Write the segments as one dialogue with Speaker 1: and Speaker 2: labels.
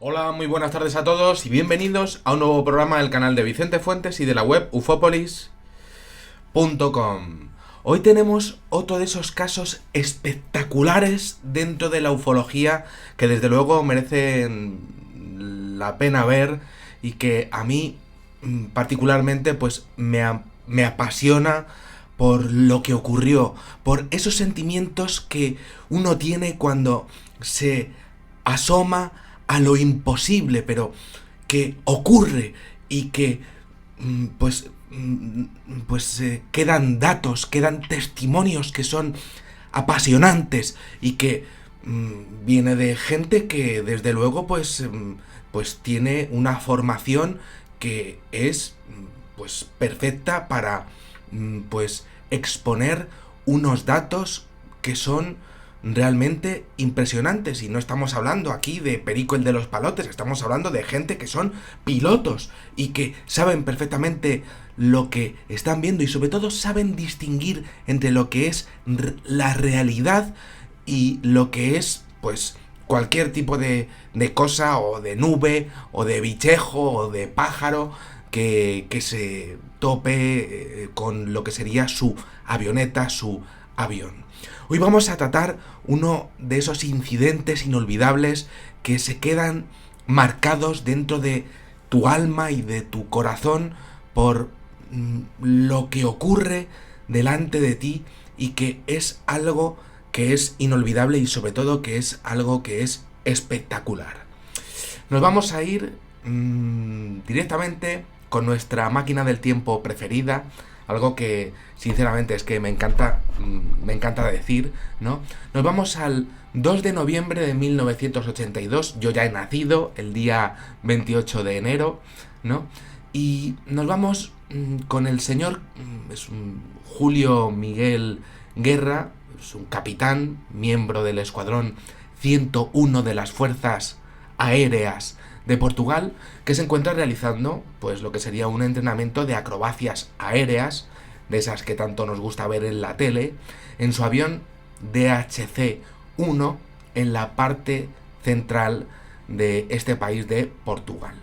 Speaker 1: Hola, muy buenas tardes a todos y bienvenidos a un nuevo programa del canal de Vicente Fuentes y de la web ufopolis.com. Hoy tenemos otro de esos casos espectaculares dentro de la ufología que desde luego merecen la pena ver y que a mí particularmente pues me apasiona por lo que ocurrió, por esos sentimientos que uno tiene cuando se asoma a lo imposible, pero que ocurre y que quedan datos, quedan testimonios que son apasionantes y que viene de gente que desde luego pues tiene una formación que es pues perfecta para pues exponer unos datos que son realmente impresionantes. Y no estamos hablando aquí de Perico el de los palotes, estamos hablando de gente que son pilotos y que saben perfectamente lo que están viendo y sobre todo saben distinguir entre lo que es la realidad y lo que es pues cualquier tipo de cosa o de nube o de bichejo o de pájaro que se tope con lo que sería su avioneta, su avión. Hoy vamos a tratar uno de esos incidentes inolvidables que se quedan marcados dentro de tu alma y de tu corazón por lo que ocurre delante de ti y que es algo que es inolvidable y sobre todo que es algo que es espectacular. Nos vamos a ir directamente con nuestra máquina del tiempo preferida, algo que sinceramente es que me encanta decir, ¿no? Nos vamos al 2 de noviembre de 1982, yo ya he nacido el día 28 de enero, ¿no? Y nos vamos con el señor, es un Julio Miguel Guerra, es un capitán, miembro del escuadrón 101 de las Fuerzas Aéreas de Portugal, que se encuentra realizando pues lo que sería un entrenamiento de acrobacias aéreas, de esas que tanto nos gusta ver en la tele, en su avión DHC-1 en la parte central de este país de Portugal.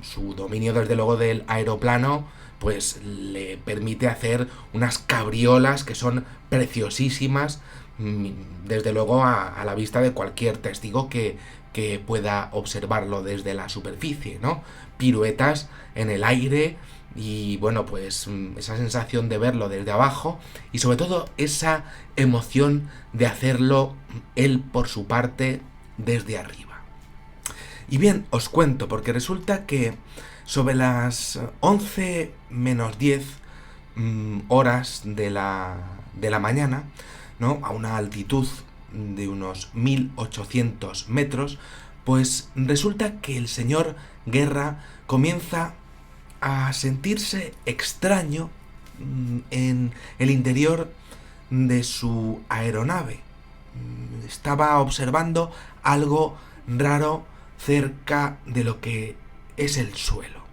Speaker 1: Su dominio desde luego del aeroplano pues le permite hacer unas cabriolas que son preciosísimas, desde luego a la vista de cualquier testigo que pueda observarlo desde la superficie, ¿no? Piruetas en el aire y bueno, pues esa sensación de verlo desde abajo y sobre todo esa emoción de hacerlo él por su parte desde arriba. Y bien, os cuento, porque resulta que sobre las 11 menos 10 horas de la mañana, ¿no? A una altitud de unos 1800 metros, pues resulta que el señor Guerra comienza a sentirse extraño en el interior de su aeronave. Estaba observando algo raro cerca de lo que es el suelo.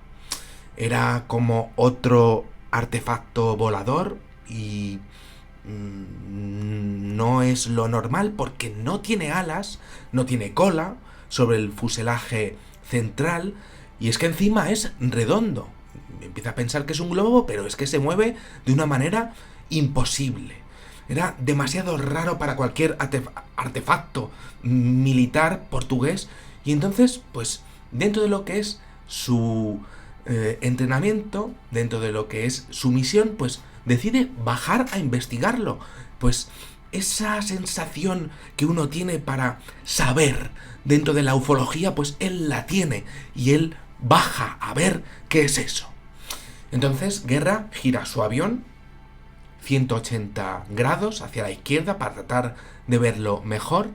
Speaker 1: Era como otro artefacto volador y no es lo normal porque no tiene alas, no tiene cola sobre el fuselaje central y es que encima es redondo. Empieza a pensar que es un globo, pero es que se mueve de una manera imposible. Era demasiado raro para cualquier artefacto militar portugués y entonces, pues, dentro de lo que es su entrenamiento, dentro de lo que es su misión, pues decide bajar a investigarlo. Pues esa sensación que uno tiene para saber dentro de la ufología, pues él la tiene y él baja a ver qué es eso. Entonces Guerra gira su avión 180 grados hacia la izquierda para tratar de verlo mejor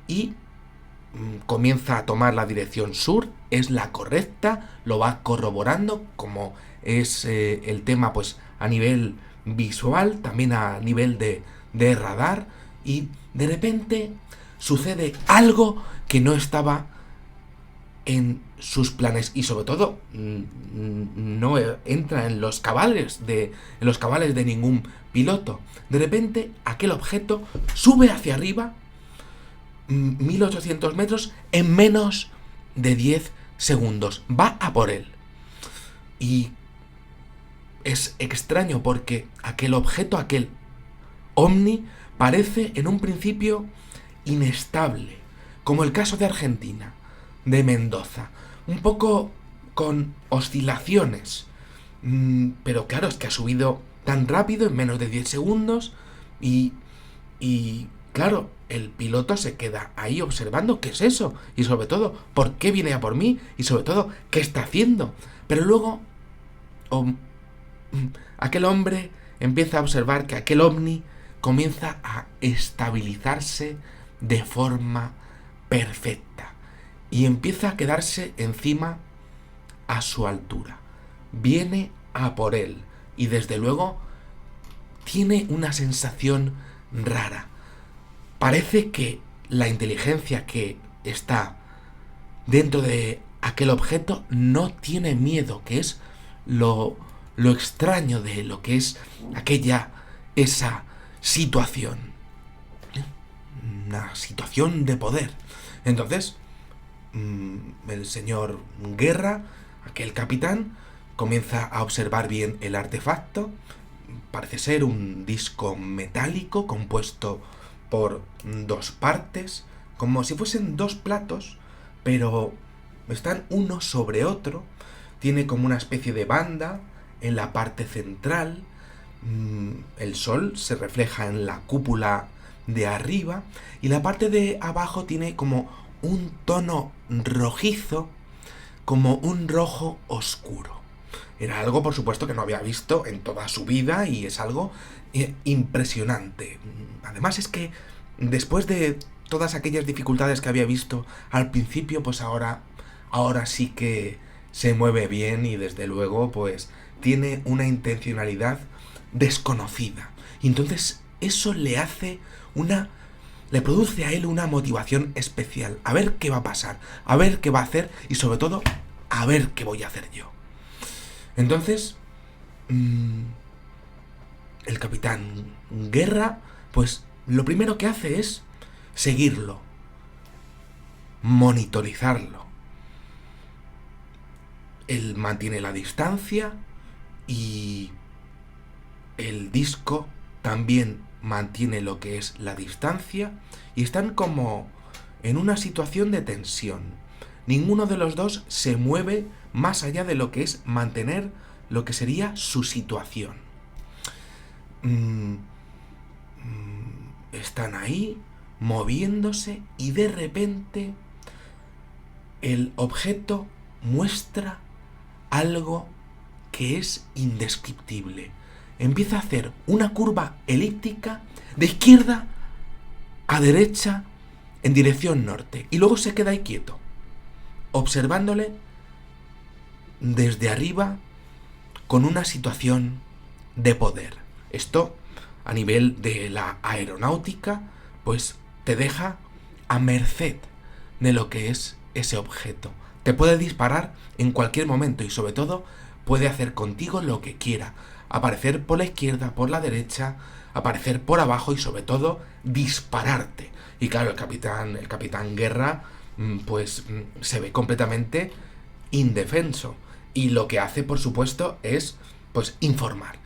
Speaker 1: y comienza a tomar la dirección sur, es la correcta, lo va corroborando como es el tema pues a nivel visual, también a nivel de radar y de repente sucede algo que no estaba en sus planes y sobre todo no entra en los cabales de ningún piloto. De repente aquel objeto sube hacia arriba 1800 metros en menos de 10 segundos. Va a por él. Y es extraño porque aquel objeto, aquel ovni, parece en un principio inestable, como el caso de Argentina, de Mendoza, un poco con oscilaciones. Pero claro, es que ha subido tan rápido en menos de 10 segundos y claro, el piloto se queda ahí observando qué es eso y sobre todo por qué viene a por mí y sobre todo qué está haciendo. Pero luego aquel hombre empieza a observar que aquel ovni comienza a estabilizarse de forma perfecta y empieza a quedarse encima a su altura. Viene a por él y desde luego tiene una sensación rara. Parece que la inteligencia que está dentro de aquel objeto no tiene miedo, que es lo extraño de lo que es esa situación. Una situación de poder. Entonces, el señor Guerra, aquel capitán, comienza a observar bien el artefacto. Parece ser un disco metálico compuesto por dos partes, como si fuesen dos platos, pero están uno sobre otro. Tiene como una especie de banda en la parte central. El sol se refleja en la cúpula de arriba y la parte de abajo tiene como un tono rojizo, como un rojo oscuro. Era algo, por supuesto, que no había visto en toda su vida y es algo impresionante. Además es que después de todas aquellas dificultades que había visto al principio, pues ahora sí que se mueve bien y desde luego pues tiene una intencionalidad desconocida. Y entonces eso le produce a él una motivación especial. A ver qué va a pasar, a ver qué va a hacer y sobre todo a ver qué voy a hacer yo. Entonces, el capitán Guerra, pues lo primero que hace es seguirlo, monitorizarlo. Él mantiene la distancia y el disco también mantiene lo que es la distancia y están como en una situación de tensión. Ninguno de los dos se mueve más allá de lo que es mantener lo que sería su situación. Están ahí moviéndose y de repente el objeto muestra algo que es indescriptible. Empieza a hacer una curva elíptica de izquierda a derecha en dirección norte y luego se queda ahí quieto, observándole desde arriba con una situación de poder. Esto, a nivel de la aeronáutica, pues te deja a merced de lo que es ese objeto. Te puede disparar en cualquier momento y sobre todo puede hacer contigo lo que quiera. Aparecer por la izquierda, por la derecha, aparecer por abajo y sobre todo dispararte. Y claro, el capitán Guerra pues se ve completamente indefenso. Y lo que hace, por supuesto, es pues informar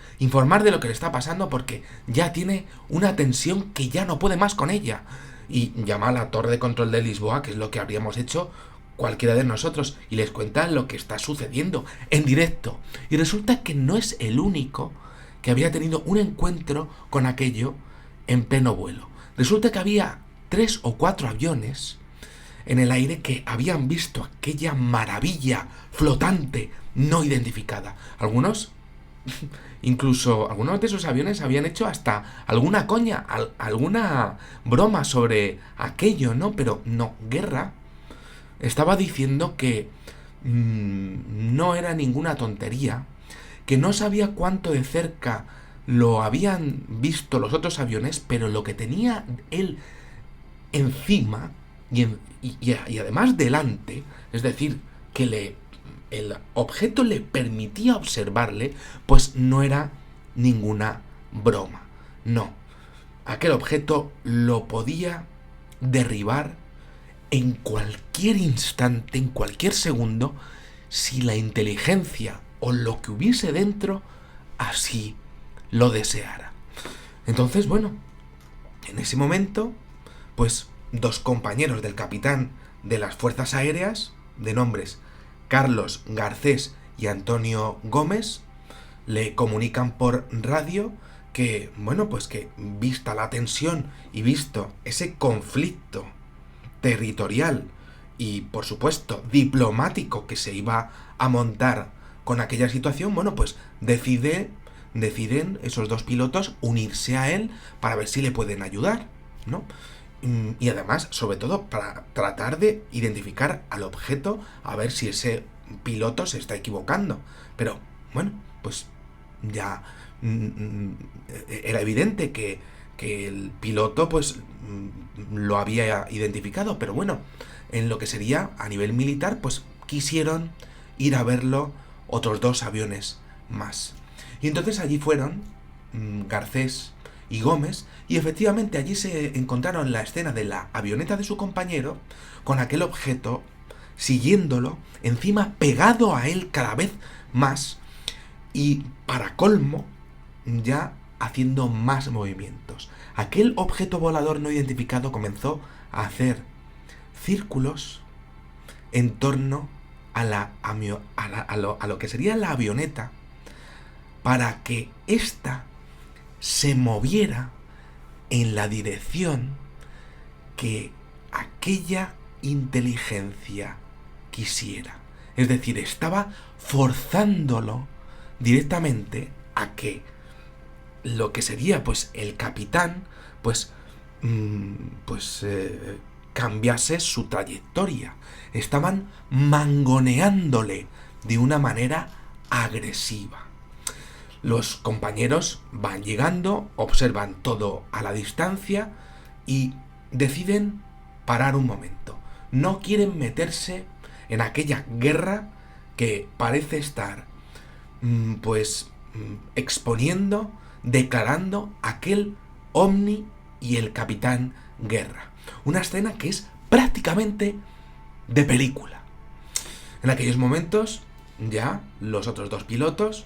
Speaker 1: de lo que le está pasando porque ya tiene una tensión que ya no puede más con ella. Y llama a la torre de control de Lisboa, que es lo que habríamos hecho cualquiera de nosotros, y les cuenta lo que está sucediendo en directo. Y resulta que no es el único que había tenido un encuentro con aquello en pleno vuelo. Resulta que había 3 o 4 aviones en el aire que habían visto aquella maravilla flotante no identificada. Incluso algunos de esos aviones habían hecho hasta alguna coña, alguna broma sobre aquello, ¿no? Pero no, Guerra estaba diciendo que no era ninguna tontería, que no sabía cuánto de cerca lo habían visto los otros aviones, pero lo que tenía él encima y además delante, es decir, que el objeto le permitía observarle, pues no era ninguna broma. No, aquel objeto lo podía derribar en cualquier instante, en cualquier segundo, si la inteligencia o lo que hubiese dentro así lo deseara. Entonces, bueno, en ese momento, pues dos compañeros del capitán de las Fuerzas Aéreas, de nombres Carlos Garcés y Antonio Gómez, le comunican por radio que, bueno, pues que vista la tensión y visto ese conflicto territorial y, por supuesto, diplomático que se iba a montar con aquella situación, bueno, pues deciden esos dos pilotos unirse a él para ver si le pueden ayudar, ¿no? Y además, sobre todo, para tratar de identificar al objeto, a ver si ese piloto se está equivocando. Pero, bueno, pues ya era evidente que el piloto pues lo había identificado, pero bueno, en lo que sería a nivel militar, pues quisieron ir a verlo otros dos aviones más. Y entonces allí fueron Garcés y Gómez, y efectivamente allí se encontraron la escena de la avioneta de su compañero con aquel objeto siguiéndolo, encima pegado a él cada vez más, y para colmo, ya haciendo más movimientos. Aquel objeto volador no identificado comenzó a hacer círculos en torno a lo que sería la avioneta, para que ésta se moviera en la dirección que aquella inteligencia quisiera. Es decir, estaba forzándolo directamente a que lo que sería pues el capitán cambiase su trayectoria. Estaban mangoneándole de una manera agresiva. Los compañeros van llegando, observan todo a la distancia y deciden parar un momento. No quieren meterse en aquella guerra que parece estar exponiendo, declarando aquel Omni y el Capitán Guerra. Una escena que es prácticamente de película. En aquellos momentos ya los otros dos pilotos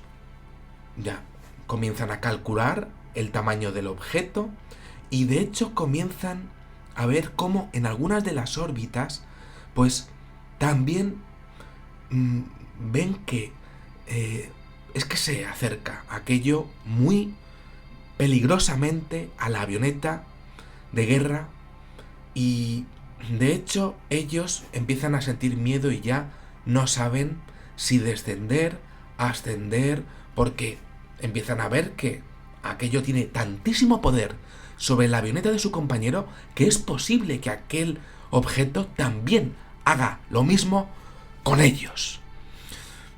Speaker 1: ya comienzan a calcular el tamaño del objeto y de hecho comienzan a ver cómo en algunas de las órbitas pues también ven que es que se acerca aquello muy peligrosamente a la avioneta de guerra y de hecho ellos empiezan a sentir miedo y ya no saben si descender, ascender, porque empiezan a ver que aquello tiene tantísimo poder sobre la avioneta de su compañero que es posible que aquel objeto también haga lo mismo con ellos.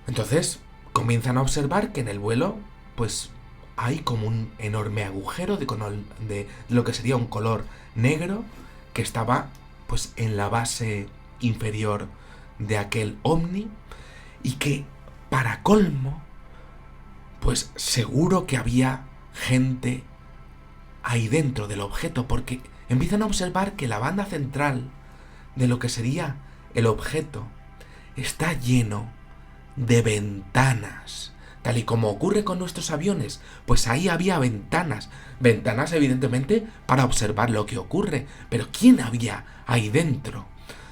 Speaker 1: Entonces comienzan a observar que en el vuelo pues hay como un enorme agujero de lo que sería un color negro que estaba pues en la base inferior de aquel Omni y que para colmo pues seguro que había gente ahí dentro del objeto, porque empiezan a observar que la banda central de lo que sería el objeto está lleno de ventanas, tal y como ocurre con nuestros aviones. Pues ahí había ventanas evidentemente para observar lo que ocurre, pero ¿quién había ahí dentro?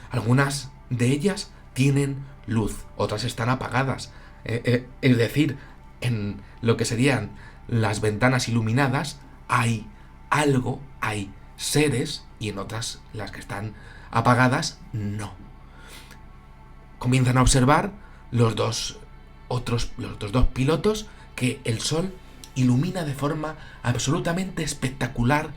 Speaker 1: Algunas de ellas tienen luz, otras están apagadas, es decir, en lo que serían las ventanas iluminadas hay algo, hay seres, y en otras, las que están apagadas, no. Comienzan a observar los dos pilotos que el sol ilumina de forma absolutamente espectacular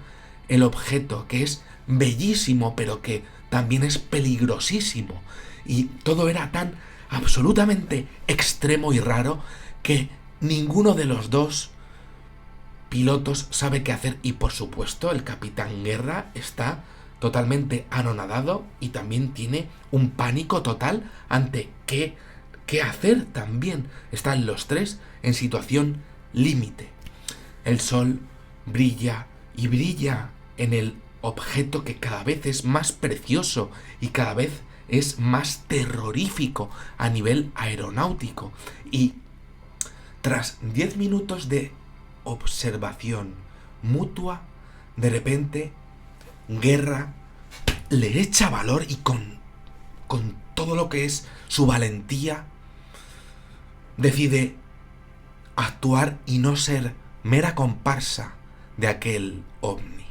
Speaker 1: el objeto, que es bellísimo, pero que también es peligrosísimo. Y todo era tan absolutamente extremo y raro que ninguno de los dos pilotos sabe qué hacer. Y por supuesto el Capitán Guerra está totalmente anonadado y también tiene un pánico total ante qué hacer también. Están los tres en situación límite. El sol brilla y brilla en el objeto que cada vez es más precioso y cada vez es más terrorífico a nivel aeronáutico. Y tras 10 minutos de observación mutua, de repente, Guerra le echa valor y con todo lo que es su valentía, decide actuar y no ser mera comparsa de aquel ovni.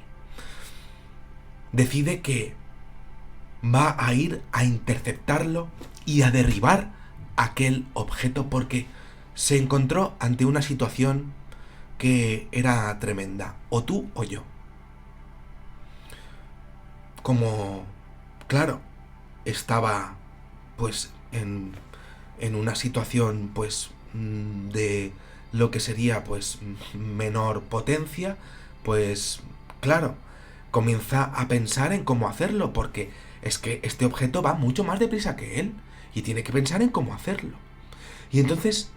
Speaker 1: Decide que va a ir a interceptarlo y a derribar aquel objeto porque se encontró ante una situación que era tremenda. O tú o yo. Como, claro, estaba pues en una situación pues de lo que sería pues menor potencia, pues claro, comienza a pensar en cómo hacerlo, porque es que este objeto va mucho más deprisa que él y tiene que pensar en cómo hacerlo. Y entonces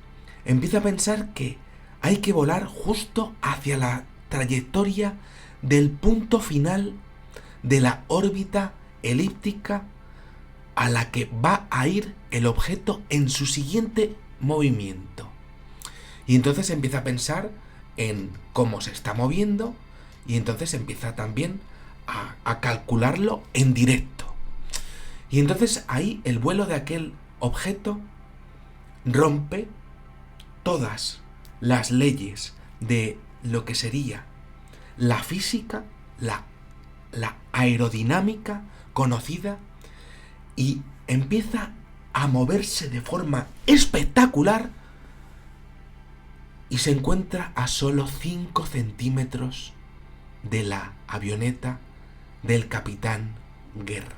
Speaker 1: empieza a pensar que hay que volar justo hacia la trayectoria del punto final de la órbita elíptica a la que va a ir el objeto en su siguiente movimiento. Y entonces empieza a pensar en cómo se está moviendo y entonces empieza también a calcularlo en directo. Y entonces ahí el vuelo de aquel objeto rompe todas las leyes de lo que sería la física, la aerodinámica conocida, y empieza a moverse de forma espectacular y se encuentra a solo 5 centímetros de la avioneta del capitán Guerra.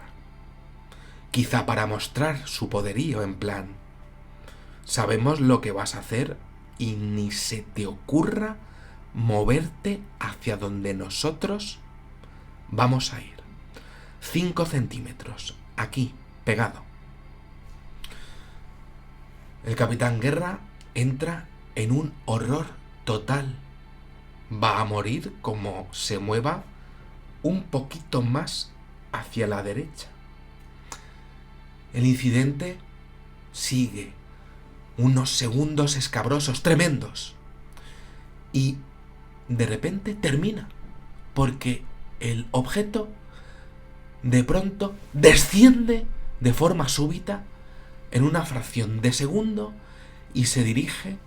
Speaker 1: Quizá para mostrar su poderío, en plan, sabemos lo que vas a hacer y ni se te ocurra moverte hacia donde nosotros vamos a ir. 5 centímetros, aquí, pegado. El capitán Guerra entra en un horror total. Va a morir como se mueva un poquito más hacia la derecha. El incidente sigue unos segundos escabrosos, tremendos. Y de repente termina, porque el objeto de pronto desciende de forma súbita en una fracción de segundo y se dirige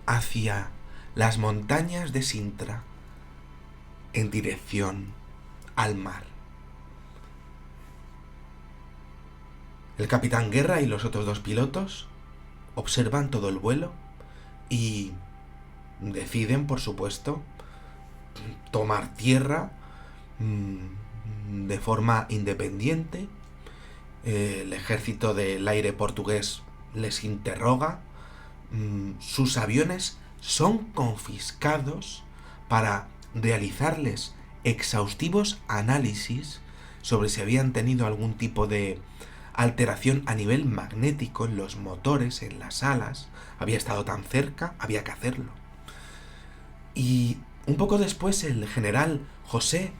Speaker 1: hacia las montañas de Sintra en dirección al mar. El capitán Guerra y los otros 2 pilotos observan todo el vuelo y deciden, por supuesto, tomar tierra de forma independiente. El ejército del aire portugués les interroga. Sus aviones son confiscados para realizarles exhaustivos análisis sobre si habían tenido algún tipo de alteración a nivel magnético en los motores, en las alas. Había estado tan cerca, había que hacerlo. Y un poco después el general José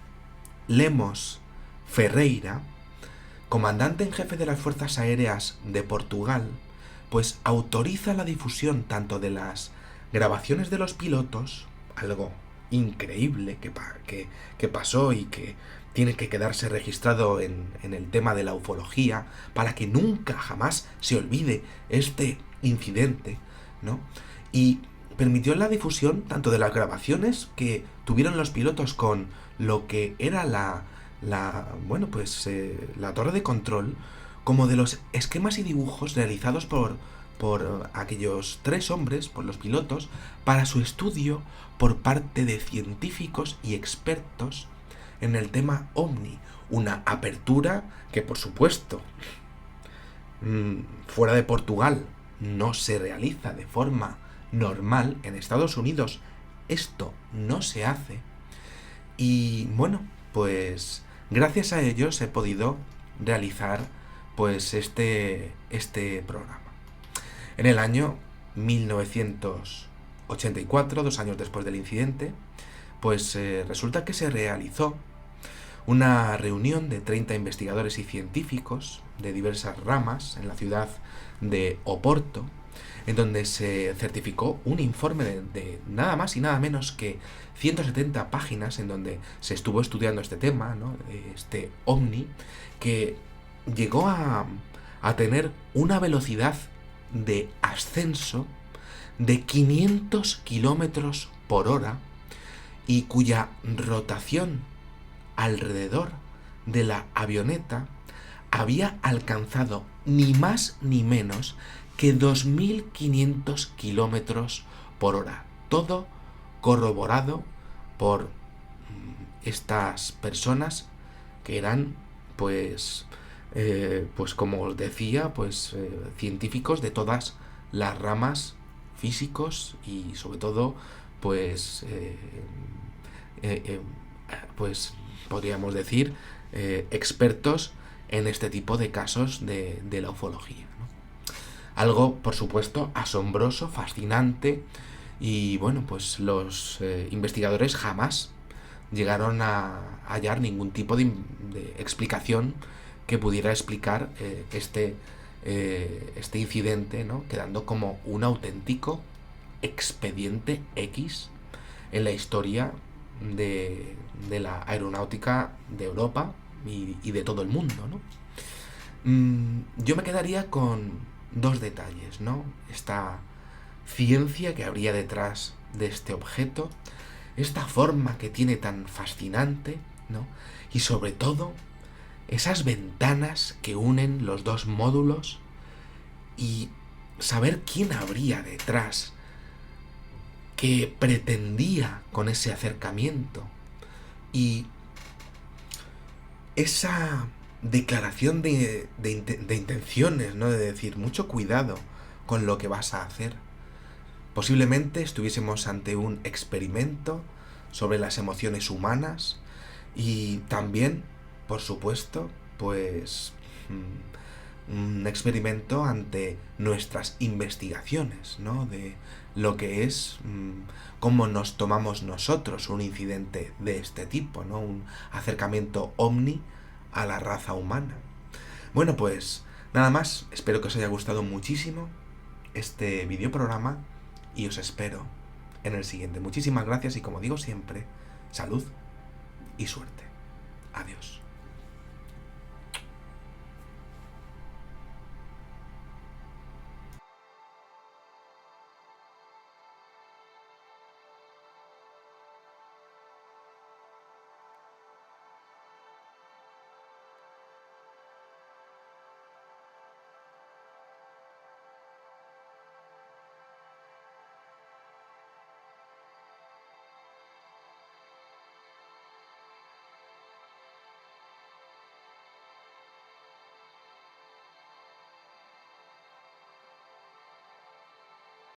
Speaker 1: Lemos Ferreira, comandante en jefe de las Fuerzas Aéreas de Portugal, pues autoriza la difusión tanto de las grabaciones de los pilotos, algo increíble que pasó y que tiene que quedarse registrado en el tema de la ufología para que nunca jamás se olvide este incidente, ¿no? Y permitió la difusión tanto de las grabaciones que tuvieron los pilotos con lo que era la torre de control, como de los esquemas y dibujos realizados por aquellos 3 hombres, por los pilotos, para su estudio por parte de científicos y expertos en el tema OVNI. Una apertura que, por supuesto, fuera de Portugal no se realiza de forma normal. En Estados Unidos esto no se hace. Y bueno, pues gracias a ellos he podido realizar pues este programa. En el año 1984, 2 años después del incidente, pues resulta que se realizó Una reunión de 30 investigadores y científicos de diversas ramas en la ciudad de Oporto, en donde se certificó un informe de nada más y nada menos que 170 páginas, en donde se estuvo estudiando este tema, ¿no? Este ovni, que llegó a tener una velocidad de ascenso de 500 kilómetros por hora y cuya rotación alrededor de la avioneta había alcanzado ni más ni menos que 2.500 kilómetros por hora. Todo corroborado por estas personas que eran, pues como os decía, científicos de todas las ramas, físicos y sobre todo, pues, eh, eh, pues podríamos decir, expertos en este tipo de casos de la ufología, ¿no? Algo, por supuesto, asombroso, fascinante, y bueno, pues los investigadores jamás llegaron a hallar ningún tipo de explicación que pudiera explicar este incidente, ¿no? Quedando como un auténtico expediente X en la historia de la aeronáutica de Europa y de todo el mundo, ¿no? Yo me quedaría con dos detalles, ¿no? Esta ciencia que habría detrás de este objeto, esta forma que tiene tan fascinante, ¿no? Y sobre todo, esas ventanas que unen los dos módulos y saber quién habría detrás, que pretendía con ese acercamiento, y esa declaración de intenciones, ¿no? De decir, mucho cuidado con lo que vas a hacer. Posiblemente estuviésemos ante un experimento sobre las emociones humanas y también, por supuesto, pues un experimento ante nuestras investigaciones, ¿no? De lo que es cómo nos tomamos nosotros un incidente de este tipo, ¿no? Un acercamiento ovni a la raza humana. Bueno, pues nada más, espero que os haya gustado muchísimo este videoprograma y os espero en el siguiente. Muchísimas gracias y, como digo siempre, salud y suerte. Adiós.